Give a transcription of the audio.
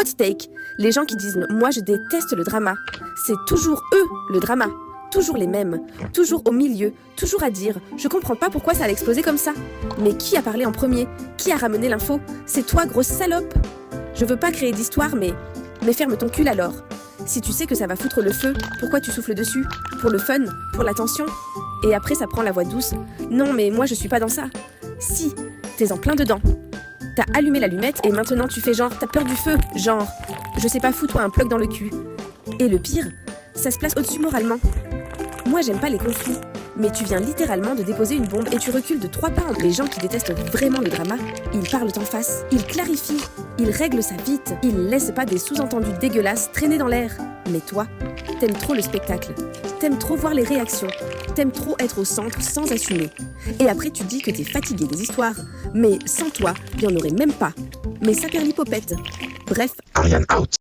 hot take. Les gens qui disent « moi je déteste le drama », c'est toujours eux le drama. Toujours les mêmes, toujours au milieu, toujours à dire « je comprends pas pourquoi ça allait exploser comme ça ». Mais qui a parlé en premier? Qui a ramené l'info? C'est toi, grosse salope. Je veux pas créer d'histoire, mais ferme ton cul alors. Si tu sais que ça va foutre le feu, pourquoi tu souffles dessus? Pour le fun? Pour l'attention? Et après ça prend la voix douce. Non mais moi je suis pas dans ça. Si, t'es en plein dedans. T'as allumé l'allumette et maintenant tu fais genre t'as peur du feu, genre je sais pas, fous-toi un plug dans le cul. Et le pire, ça se place au-dessus moralement. Moi j'aime pas les conflits, mais tu viens littéralement de déposer une bombe et tu recules de 3 pas. Les gens qui détestent vraiment le drama, ils parlent en face, ils clarifient, ils règlent ça vite, ils laissent pas des sous-entendus dégueulasses traîner dans l'air. Mais toi, t'aimes trop le spectacle, t'aimes trop voir les réactions, t'aimes trop être au centre sans assumer. Et après tu dis que t'es fatigué des histoires, mais sans toi, il y en aurait même pas. Mais ça perd l'hypopète. Bref, Ariane out.